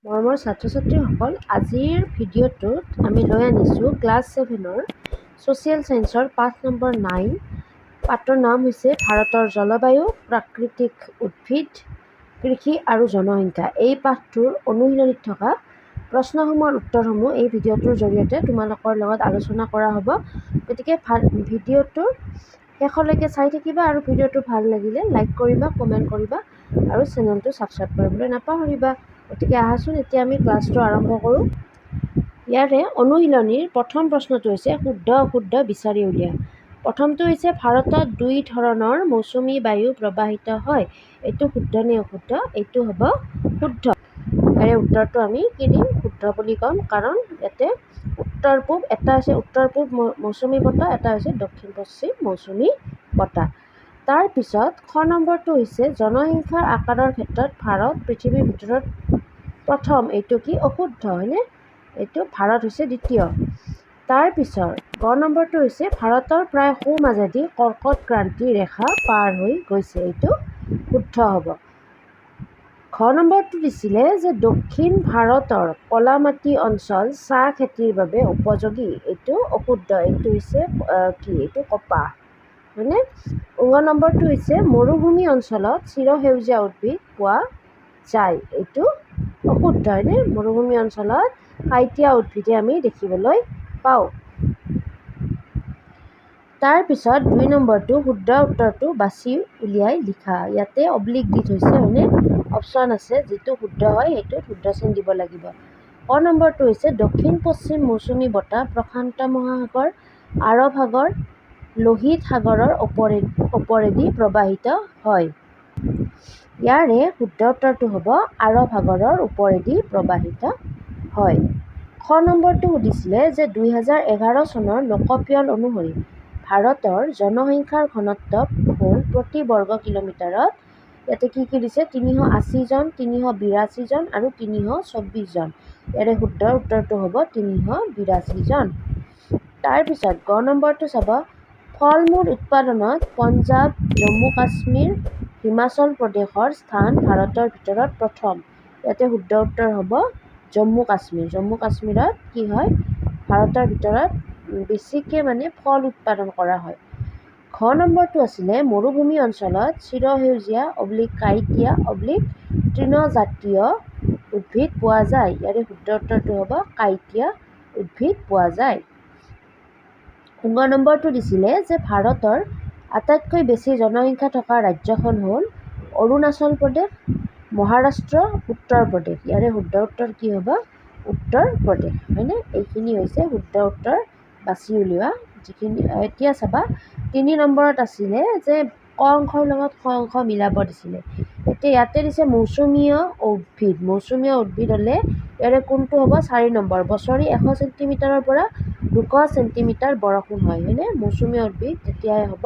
মৰমৰ ছাত্ৰ-ছাত্ৰীসকল, আজিৰ ভিডিঅ'টোত আমি লৈ আনিছোঁ ক্লাছ 7ৰ ছ'চিয়েল ছায়েন্সৰ পাঠ নম্বৰ 9। পাঠৰ নাম হৈছে ভাৰতৰ জলবায়ু, প্ৰাকৃতিক উদ্ভিদ, কৃষি আৰু জনসংখ্যা। এই পাঠটোৰ অনুশীলনীত থকা প্ৰশ্নসমূহৰ উত্তৰসমূহ এই ভিডিঅ'টোৰ জৰিয়তে তোমালোকৰ লগত আলোচনা কৰা হ'ব। গতিকে ভিডিঅ'টো শেষলৈকে চাই থাকিবা আৰু ভিডিঅ'টো ভাল লাগিলে লাইক কৰিবা, কমেণ্ট কৰিবা আৰু চেনেলটো ছাবস্ক্ৰাইব কৰিবলৈ নাপাহৰিবা। গতিকে আহাচোন এতিয়া আমি ক্লাছটো আৰম্ভ কৰোঁ। ইয়াৰে অনুশীলনীৰ প্ৰথম প্ৰশ্নটো হৈছে শুদ্ধ অশুদ্ধ বিচাৰি উলিওৱা। প্ৰথমটো হৈছে ভাৰতত দুই ধৰণৰ মৌচুমী বায়ু প্ৰবাহিত হয়। এইটো শুদ্ধ নে অশুদ্ধ? এইটো হ'ব শুদ্ধ। ইয়াৰে উত্তৰটো আমি কি দিম? শুদ্ধ বুলি ক'ম, কাৰণ ইয়াতে উত্তৰ পূব, এটা হৈছে উত্তৰ পূব মৌচুমী বতাহ, এটা হৈছে দক্ষিণ পশ্চিম মৌচুমী বতাহ। তাৰপিছত খ নম্বৰটো হৈছে জনসংখ্যাৰ আকাৰৰ ক্ষেত্ৰত ভাৰত পৃথিৱীৰ ভিতৰত প্ৰথম। এইটো কি? অশুদ্ধ, হয়নে? এইটো ভাৰত হৈছে দ্বিতীয়। তাৰপিছত গ নম্বৰটো হৈছে ভাৰতৰ প্ৰায় সোঁমাজেদি কৰ্কট ক্ৰান্তি ৰেখা পাৰ হৈ গৈছে। এইটো শুদ্ধ হ'ব। ঘ নম্বৰটো দিছিলে যে দক্ষিণ ভাৰতৰ কলামাটি অঞ্চল চাহ খেতিৰ বাবে উপযোগী। এইটো অশুদ্ধ, এইটো হৈছে কি? এইটো কপাহ, হয়নে? ঙ নম্বৰটো হৈছে মৰুভূমি অঞ্চলত চিৰসেউজীয়া উদ্ভিদ পোৱা যায়। এইটো অশুদ্ধ, হয়নে? মৰুভূমি অঞ্চলত কাঁইটীয়া উদ্ভিদে আমি দেখিবলৈ পাওঁ। তাৰপিছত ২ নম্বৰটো শুদ্ধ উত্তৰটো বাছি উলিয়াই লিখা। ইয়াতে অব্লিক দি থৈছে, হয়নে? অপশ্যন আছে, যিটো শুদ্ধ হয় সেইটোত শুদ্ধ চিন দিব লাগিব। ক নম্বৰটো হৈছে দক্ষিণ পশ্চিম মৌচুমী বতাহ প্ৰশান্ত মহাসাগৰ, আৰৱ সাগৰ, লোহিত সাগৰৰ ওপৰেদি প্ৰবাহিত হয়। ইয়াৰে শুদ্ধ উত্তৰটো হ'ব আৰৱ সাগৰৰ ওপৰেদি প্ৰবাহিত হয়। খ নম্বৰটো সুধিছিলে যে ২০১১ চনৰ লোকপিয়ল অনুসৰি ভাৰতৰ জনসংখ্যাৰ ঘনত্ব হ'ল প্ৰতি বৰ্গ কিলোমিটাৰত। ইয়াতে কি কি দিছে? ৩৮০ জন, ৩৮২ জন আৰু ৩২৪ জন। ইয়াৰে শুদ্ধ উত্তৰটো হ'ব ৩৮২ জন। তাৰপিছত গ নম্বৰটো চাব, ফল মূল উৎপাদনত পঞ্জাৱ, জম্মু কাশ্মীৰ, হিমাচল প্ৰদেশৰ স্থান ভাৰতৰ ভিতৰত প্ৰথম। ইয়াতে শুদ্ধ উত্তৰ হ'ব জম্মু কাশ্মীৰ। জম্মু কাশ্মীৰত কি হয়? ভাৰতৰ ভিতৰত বেছিকৈ ফল উৎপাদন কৰা হয়। ঘ নম্বৰটো আছিলে মৰুভূমি অঞ্চলত চিৰসেউজীয়া কাঁইটীয়া তৃণজাতীয় উদ্ভিদ পোৱা যায়। ইয়াৰে শুদ্ধ উত্তৰটো হ'ব কাঁইটীয়া উদ্ভিদ পোৱা যায়। ঙ নম্বৰটো দিছিলে যে ভাৰতৰ আটাইতকৈ বেছি জনসংখ্যা থকা ৰাজ্যখন হ'ল অৰুণাচল প্ৰদেশ, মহাৰাষ্ট্ৰ, উত্তৰ প্ৰদেশ। ইয়াৰে শুদ্ধ উত্তৰ কি হ'ব? উত্তৰ প্ৰদেশ, হয়নে? এইখিনি হৈছে শুদ্ধ উত্তৰ বাছি উলিওৱা। যিখিনি এতিয়া চাবা ৩ নম্বৰত আছিলে যে ক অংশৰ লগত খ অংশ মিলাব দিছিলে। এতিয়া ইয়াতে দিছে মৌচুমীয় উদ্ভিদ। মৌচুমীয় উদ্ভিদ হ'লে ইয়াৰে কোনটো হ'ব? ৪ নম্বৰ। বছৰি ১০০ চেণ্টিমিটাৰৰ পৰা ২০০ চেণ্টিমিটাৰ বৰষুণ হয়, হয়নে? মৌচুমীয় উদ্ভিদ তেতিয়াহে হ'ব।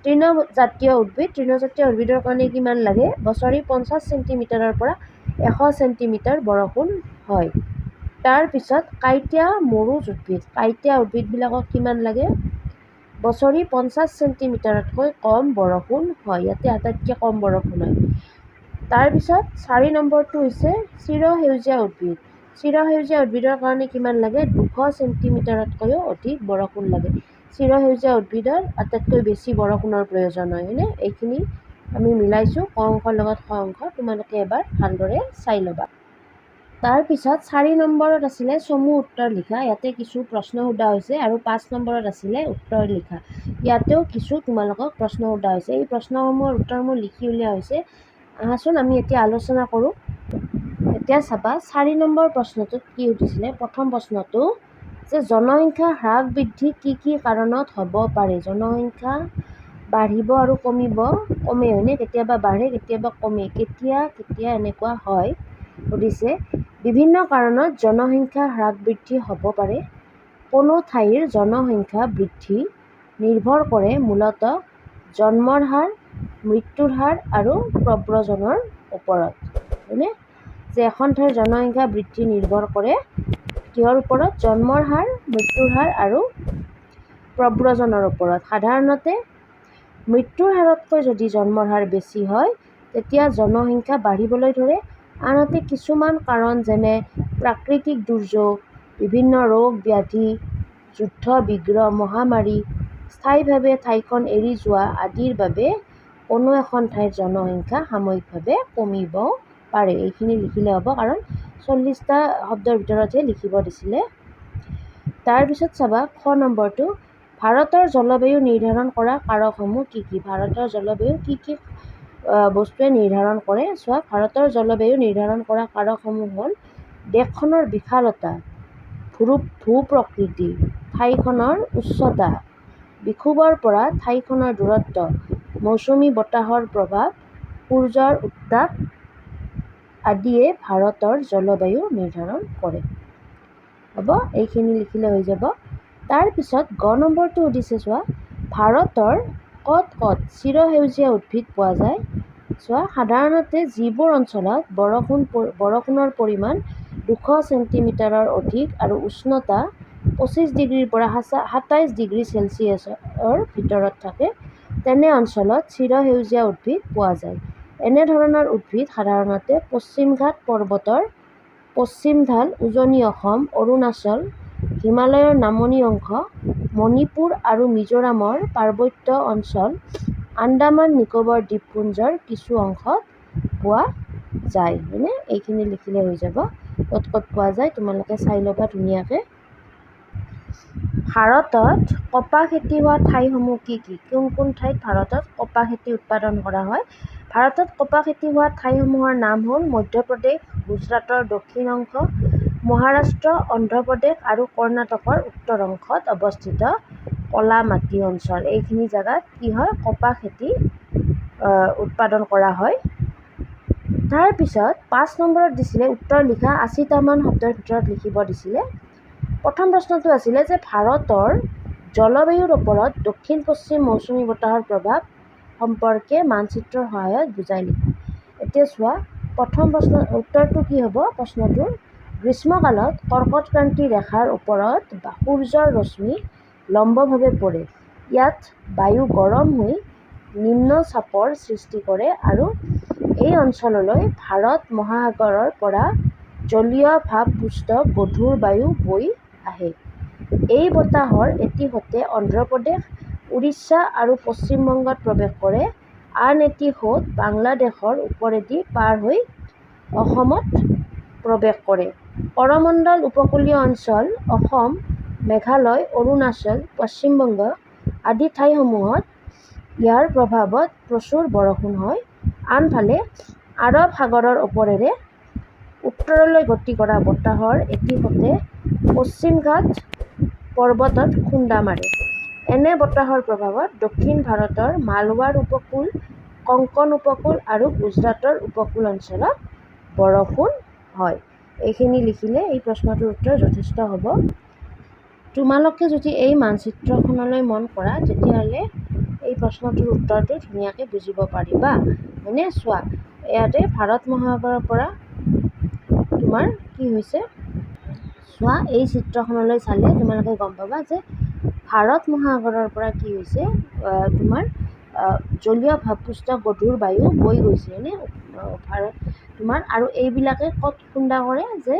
তৃণজাতীয় উদ্ভিদ, তৃণজাতীয় উদ্ভিদৰ কাৰণে কিমান লাগে? বছৰি ৫০ চেণ্টিমিটাৰৰ পৰা ১০০ চেণ্টিমিটাৰ বৰষুণ হয়। তাৰপিছত কাঁইটীয়া মৰুজ উদ্ভিদ, কাঁইটীয়া উদ্ভিদবিলাকক কিমান লাগে? বছৰি ৫০ চেণ্টিমিটাৰতকৈ কম বৰষুণ হয়। ইয়াতে আটাইতকৈ কম বৰষুণ হয়। তাৰপিছত ৪ নম্বৰটো হৈছে চিৰসেউজীয়া উদ্ভিদ। চিৰসেউজীয়া উদ্ভিদৰ কাৰণে কিমান লাগে? ২০০ চেণ্টিমিটাৰতকৈও অধিক বৰষুণ লাগে। চিৰসেউজীয়া উদ্ভিদৰ আটাইতকৈ বেছি বৰষুণৰ প্ৰয়োজন হয়, হয়নে? এইখিনি আমি মিলাইছোঁ ক অংশৰ লগত খ অংশ। তোমালোকে এবাৰ ভালদৰে চাই ল'বা। তাৰপিছত ৪ নম্বৰত আছিলে চমু উত্তৰ লিখা। ইয়াতে কিছু প্ৰশ্ন সোধা হৈছে আৰু ৫ নম্বৰত আছিলে উত্তৰ লিখা। ইয়াতেও কিছু তোমালোকক প্ৰশ্ন সোধা হৈছে। এই প্ৰশ্নসমূহৰ উত্তৰসমূহ লিখি উলিওৱা হৈছে। আহাচোন আমি এতিয়া আলোচনা কৰোঁ। এতিয়া চাবা ৪ নম্বৰ প্ৰশ্নটোত কি সুধিছিলে? প্ৰথম প্ৰশ্নটো যে জনসংখ্যা হ্ৰাস বৃদ্ধি কি কি কাৰণত হ'ব পাৰে? জনসংখ্যা বাঢ়িব আৰু কমে, হয়নে? কেতিয়াবা বাঢ়ে, কেতিয়াবা কমে। কেতিয়া এনেকুৱা হয় সুধিছে। বিভিন্ন কাৰণত জনসংখ্যা হ্ৰাস বৃদ্ধি হ'ব পাৰে। কোনো ঠাইৰ জনসংখ্যা বৃদ্ধি নিৰ্ভৰ কৰে মূলতঃ জন্মৰ হাৰ, মৃত্যুৰ হাৰ আৰু প্ৰব্ৰজনৰ ওপৰত, হয়নে? যে এখন ঠাইৰ জনসংখ্যা বৃদ্ধি নিৰ্ভৰ কৰে কিহৰ ওপৰত? জন্মৰ হাৰ, মৃত্যুৰ হাৰ আৰু প্ৰব্ৰজনৰ ওপৰত। সাধাৰণতে মৃত্যুৰ হাৰতকৈ যদি জন্মৰ হাৰ বেছি হয় তেতিয়া জনসংখ্যা বাঢ়িবলৈ ধৰে, আনহাতে কিছুমান কাৰণ যেনে প্ৰাকৃতিক দুৰ্যোগ, বিভিন্ন ৰোগ ব্যাধি, যুদ্ধ বিগ্ৰহ, মহামাৰী, স্থায়ীভাৱে ঠাইখন এৰি যোৱা আদিৰ বাবে কোনো এখন ঠাইৰ জনসংখ্যা সাময়িকভাৱে কমিব পাৰে। এইখিনি লিখিলে হ'ব, কাৰণ 40টা শব্দৰ ভিতৰতহে লিখিব দিছিলে। তাৰপিছত চাবা খ নম্বৰটো, ভাৰতৰ জলবায়ু নিৰ্ধাৰণ কৰা কাৰকসমূহ কি কি? ভাৰতৰ জলবায়ু কি কি বস্তুৱে নিৰ্ধাৰণ কৰে? চোৱা, ভাৰতৰ জলবায়ু নিৰ্ধাৰণ কৰা কাৰকসমূহ হ'ল দেশখনৰ বিশালতা, ভূ-প্ৰকৃতি, ঠাইখনৰ উচ্চতা, বিষুৱৰ পৰা ঠাইখনৰ দূৰত্ব, মৌচুমী বতাহৰ প্ৰভাৱ, সূৰ্যৰ উত্তাপ আদিয়ে ভাৰতৰ জলবায়ু নিৰ্ধাৰণ কৰে। হ'ব, এইখিনি লিখিলে হৈ যাব। তাৰপিছত গ নম্বৰটো সুধিছে, চোৱা, ভাৰতৰ ক'ত ক'ত চিৰসেউজীয়া উদ্ভিদ পোৱা যায়? চোৱা, সাধাৰণতে যিবোৰ অঞ্চলত বৰষুণৰ পৰিমাণ 200 চেণ্টিমিটাৰৰ অধিক আৰু উষ্ণতা 25 ডিগ্ৰীৰ পৰা 27 ডিগ্ৰী চেলছিয়াছৰ ভিতৰত থাকে, তেনে অঞ্চলত চিৰসেউজীয়া উদ্ভিদ পোৱা যায়। এনেধৰণৰ উদ্ভিদ সাধাৰণতে পশ্চিম ঘাট পৰ্বতৰ পশ্চিম ঢাল, উজনি অসম, অৰুণাচল, হিমালয়ৰ নামনি অংশ, মণিপুৰ আৰু মিজোৰামৰ পাৰ্বত্য অঞ্চল, আন্দামান নিকোবৰ দ্বীপপুঞ্জৰ কিছু অংশত পোৱা যায়। হয়নে? এইখিনি লিখিলে হৈ যাব। ক'ত ক'ত পোৱা যায় তোমালোকে চাই ল'বা ধুনীয়াকৈ। ভাৰতত কপাহ খেতি হোৱা ঠাইসমূহ কি কি? কোন কোন ঠাইত ভাৰতত কপাহ খেতি উৎপাদন কৰা হয়? ভাৰতত কপাহ খেতি হোৱা ঠাইসমূহৰ নাম হ'ল মধ্যপ্ৰদেশ, গুজৰাটৰ দক্ষিণ অংশ, মহাৰাষ্ট্ৰ, অন্ধ্ৰপ্ৰদেশ আৰু কৰ্ণাটকৰ উত্তৰ অংশত অৱস্থিত কলা মাটি অঞ্চল। এইখিনি জেগাত কি হয়? কপাহ খেতি উৎপাদন কৰা হয়। তাৰপিছত 5 নম্বৰত দিছিলে উত্তৰ লিখা 80টামান শব্দৰ ভিতৰত লিখিব দিছিলে। প্ৰথম প্ৰশ্নটো আছিলে যে ভাৰতৰ জলবায়ুৰ ওপৰত দক্ষিণ পশ্চিম মৌচুমী বতাহৰ প্ৰভাৱ সম্পৰ্কে মানচিত্ৰৰ সহায়ত বুজাই লিখা। এতিয়া চোৱা, প্ৰথম উত্তৰটো কি হ'ব প্ৰশ্নটোৰ? গ্ৰীষ্মকালত কৰ্কটক্ৰান্তি ৰেখাৰ ওপৰত সূৰ্যৰ ৰশ্মি লম্বভাৱে পৰে। ইয়াত বায়ু গৰম হৈ নিম্ন চাপৰ সৃষ্টি কৰে আৰু এই অঞ্চললৈ ভাৰত মহাসাগৰৰ পৰা জলীয় ভাৱপুষ্ট গধুৰ বায়ু বৈ আহে। এই বতাহৰ এটি সোঁতে অন্ধ্ৰপ্ৰদেশ, উৰিষ্যা আৰু পশ্চিম বংগত প্ৰৱেশ কৰে। আন এটি সোঁত বাংলাদেশৰ ওপৰেদি পাৰ হৈ অসমত প্ৰৱেশ কৰে। কৰমণ্ডল উপকূলীয় অঞ্চল, অসম, মেঘালয়, অৰুণাচল, পশ্চিম বংগ আদি ঠাইসমূহত ইয়াৰ প্ৰভাৱত প্ৰচুৰ বৰষুণ হয়। আনফালে আৰৱ সাগৰৰ ওপৰেৰে উত্তৰলৈ গতি কৰা বতাহৰ এটি সোঁতে পশ্চিম ঘাট পৰ্বতত খুন্দা মাৰে। এনে বতাহৰ প্ৰভাৱত দক্ষিণ ভাৰতৰ মালৱাৰ উপকূল, কঙ্কণ উপকূল আৰু গুজৰাটৰ উপকূল অঞ্চলত বৰষুণ হয়। এইখিনি লিখিলে এই প্ৰশ্নটোৰ উত্তৰ যথেষ্ট হ'ব। তোমালোকে যদি এই মানচিত্ৰখনলৈ মন কৰা তেতিয়াহ'লে এই প্ৰশ্নটোৰ উত্তৰটো ধুনীয়াকৈ বুজিব পাৰিবা। হয়নে? চোৱা, ইয়াতে ভাৰত মহাসাগৰৰ পৰা তোমাৰ কি হৈছে? চোৱা, এই চিত্ৰখনলৈ চালে তোমালোকে গম পাবা যে ভাৰত মহাসাগৰৰ পৰা কি হৈছে, তোমাৰ জলীয় ভাৱপুষ্ট গধুৰ বায়ু বৈ গৈছে। হয়নে? ভাৰত তোমাৰ আৰু এইবিলাকে ক'ত খুন্দা কৰে? যে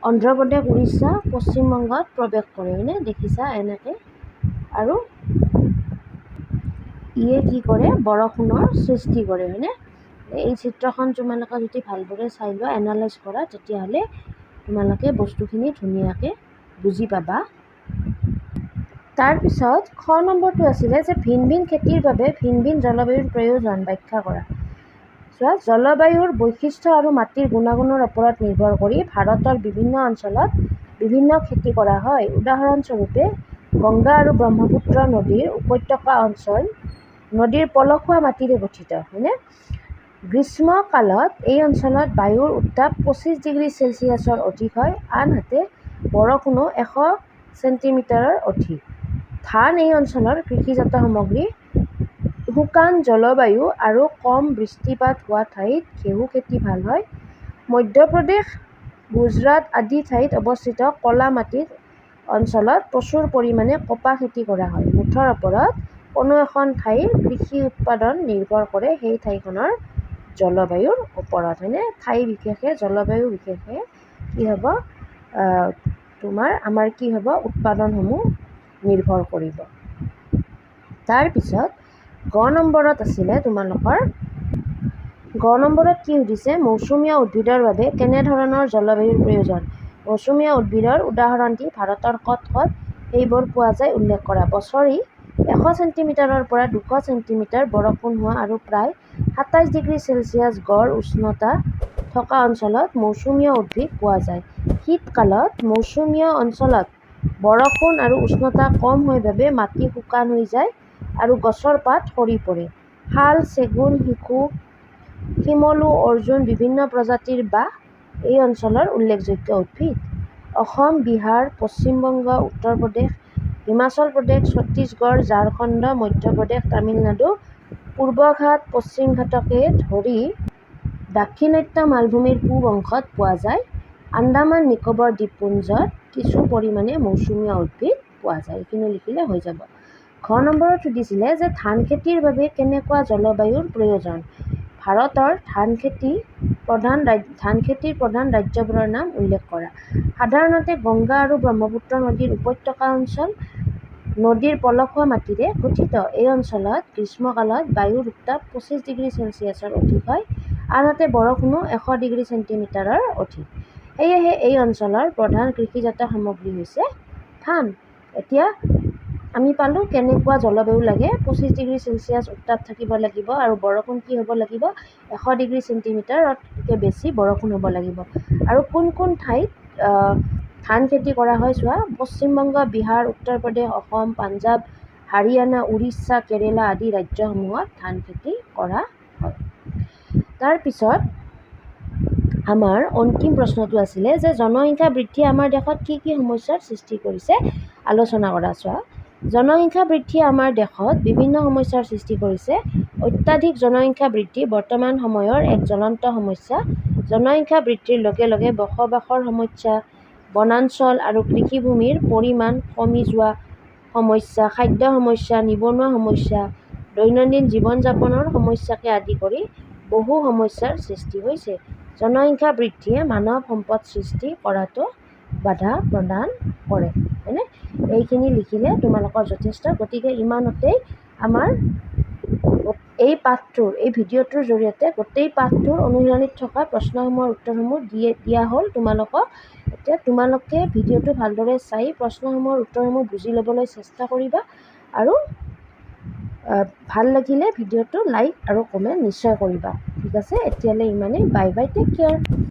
অন্ধ্ৰপ্ৰদেশ, উৰিষ্যা, পশ্চিম বংগত প্ৰৱেশ কৰে। হয়নে? দেখিছা এনেকৈ। আৰু ইয়ে কি কৰে? বৰষুণৰ সৃষ্টি কৰে। হয়নে? এই চিত্ৰখন তোমালোকে যদি ভালদৰে চাই লোৱা, এনালাইজ কৰা, তেতিয়াহ'লে তোমালোকে বস্তুখিনি ধুনীয়াকৈ বুজি পাবা। তাৰপিছত খ নম্বৰটো আছিলে যে ভিন ভিন খেতিৰ বাবে ভিন ভিন জলবায়ুৰ প্ৰয়োজন ব্যাখ্যা কৰা। চোৱা, জলবায়ুৰ বৈশিষ্ট্য আৰু মাটিৰ গুণাগুণৰ ওপৰত নিৰ্ভৰ কৰি ভাৰতৰ বিভিন্ন অঞ্চলত বিভিন্ন খেতি কৰা হয়। উদাহৰণস্বৰূপে গংগা আৰু ব্ৰহ্মপুত্ৰ নদীৰ উপত্যকা অঞ্চল নদীৰ পলসুৱা মাটিৰে গঠিত। হয়নে? গ্ৰীষ্মকালত এই অঞ্চলত বায়ুৰ উত্তাপ 25 ডিগ্ৰী চেলছিয়াছৰ অধিক হয়, আনহাতে বৰষুণো 100 চেণ্টিমিটাৰৰ অধিক। ধান এই অঞ্চলৰ কৃষিজাত সামগ্ৰী। শুকান জলবায়ু আৰু কম বৃষ্টিপাত হোৱা ঠাইত ঘেঁহু খেতি ভাল হয়। মধ্যপ্ৰদেশ, গুজৰাট আদি ঠাইত অৱস্থিত কলা মাটিৰ অঞ্চলত প্ৰচুৰ পৰিমাণে কপাহ খেতি কৰা হয়। মুঠৰ ওপৰত কোনো এখন ঠাইৰ কৃষি উৎপাদন নিৰ্ভৰ কৰে সেই ঠাইখনৰ জলবায়ুৰ ওপৰত হয়নে ঠাই বিশেষে জলবায়ু বিশেষে কি হ'ব তোমাৰ আমাৰ কি হ'ব উৎপাদনসমূহ নিৰ্ভৰ কৰিব। তাৰপিছত গ নম্বৰত আছিলে তোমালোকৰ গ নম্বৰত কি সুধিছে মৌচুমীয়া উদ্ভিদৰ বাবে কেনেধৰণৰ জলবায়ুৰ প্ৰয়োজন। মৌচুমীয়া উদ্ভিদৰ উদাহৰণ দি ভাৰতৰ ক'ত ক'ত সেইবোৰ পোৱা যায় উল্লেখ কৰা। বছৰি 100 চেণ্টিমিটাৰৰ পৰা 200 চেণ্টিমিটাৰ বৰষুণ হোৱা আৰু প্ৰায় 27 ডিগ্ৰী চেলছিয়াছ গড় উষ্ণতা থকা অঞ্চলত মৌচুমীয়া উদ্ভিদ পোৱা যায়। শীতকালত মৌচুমীয়া অঞ্চলত বৰষুণ আৰু উষ্ণতা কম হয় বাবে মাটি শুকান হৈ যায় আৰু গছৰ পাত সৰি পৰে। শাল, চেগুন, শিমলু, অৰ্জুন বিভিন্ন প্ৰজাতিৰ বাঁহ এই অঞ্চলৰ উল্লেখযোগ্য উদ্ভিদ। অসম, বিহাৰ, পশ্চিম বংগ, উত্তৰ প্ৰদেশ, হিমাচল প্ৰদেশ, ছত্তীশগড়, ঝাৰখণ্ড, মধ্যপ্ৰদেশ, তামিলনাডু, পূৰ্বঘাট, পশ্চিম ঘাটকে ধৰি দাক্ষিণাত্য মালভূমিৰ পূব অংশত পোৱা যায়। আন্দামান নিকোবৰ দ্বীপপুঞ্জত কিছু পৰিমাণে মৌচুমীয়া উদ্ভিদ পোৱা যায়। এইখিনি লিখিলে হৈ যাব। ঘ নম্বৰত সুধিছিলে যে ধান খেতিৰ বাবে কেনেকুৱা জলবায়ুৰ প্ৰয়োজন। ভাৰতৰ ধান খেতিৰ প্ৰধান ৰাজ্যবোৰৰ নাম উল্লেখ কৰা। সাধাৰণতে গংগা আৰু ব্ৰহ্মপুত্ৰ নদীৰ উপত্যকা অঞ্চল নদীৰ পলসুৱা মাটিৰে গঠিত। এই অঞ্চলত গ্ৰীষ্মকালত বায়ুৰ উত্তাপ 25 ডিগ্ৰী চেলছিয়াছৰ অধিক হয়, আনহাতে বৰষুণো 100 ডিগ্ৰী চেণ্টিমিটাৰৰ অধিক। সেয়েহে এই অঞ্চলৰ প্ৰধান কৃষিজাত সামগ্ৰী হৈছে ধান। এতিয়া আমি পালোঁ কেনেকুৱা জলবায়ু লাগে 25 ডিগ্ৰী চেলছিয়াছ উত্তাপ থাকিব লাগিব আৰু বৰষুণ কি হ'ব লাগিব 100 ডিগ্ৰী চেণ্টিমিটাৰতকৈ বেছি বৰষুণ হ'ব লাগিব। আৰু কোন কোন ঠাইত ধান খেতি কৰা হয় চোৱা পশ্চিমবংগ, বিহাৰ, উত্তৰ প্ৰদেশ, অসম, পাঞ্জাৱ, হাৰিয়ানা, উৰিষ্যা, কেৰেলা আদি ৰাজ্যসমূহত ধান খেতি কৰা হয়। তাৰপিছত আমাৰ অন্তিম প্ৰশ্নটো আছিলে যে জনসংখ্যা বৃদ্ধিয়ে আমাৰ দেশত কি কি সমস্যাৰ সৃষ্টি কৰিছে আলোচনা কৰা। চোৱা জনসংখ্যা বৃদ্ধিয়ে আমাৰ দেশত বিভিন্ন সমস্যাৰ সৃষ্টি কৰিছে। অত্যাধিক জনসংখ্যা বৃদ্ধি বৰ্তমান সময়ৰ এক জ্বলন্ত সমস্যা। জনসংখ্যা বৃদ্ধিৰ লগে লগে বসবাসৰ সমস্যা, বনাঞ্চল আৰু কৃষিভূমিৰ পৰিমাণ কমি যোৱা সমস্যা, খাদ্য সমস্যা, নিবনুৱা সমস্যা, দৈনন্দিন জীৱন যাপনৰ সমস্যাকে আদি কৰি বহু সমস্যাৰ সৃষ্টি হৈছে। জনসংখ্যা বৃদ্ধিয়ে মানৱ সম্পদ সৃষ্টি কৰাটো বাধা প্ৰদান কৰে হয়নে। এইখিনি লিখিলে তোমালোকৰ যথেষ্ট। গতিকে ইমানতেই আমাৰ এই পাঠটোৰ এই ভিডিঅ'টোৰ জৰিয়তে গোটেই পাঠটোৰ অনুশীলনীত থকা প্ৰশ্নসমূহৰ উত্তৰসমূহ দিয়া হ'ল তোমালোকক। এতিয়া তোমালোকে ভিডিঅ'টো ভালদৰে চাই প্ৰশ্নসমূহৰ উত্তৰসমূহ বুজি ল'বলৈ চেষ্টা কৰিবা আৰু ভাল লাগিলে ভিডিঅ'টো লাইক আৰু কমেণ্ট নিশ্চয় কৰিবা। ঠিক আছে, এতিয়ালৈ ইমানেই। Bye bye, take care.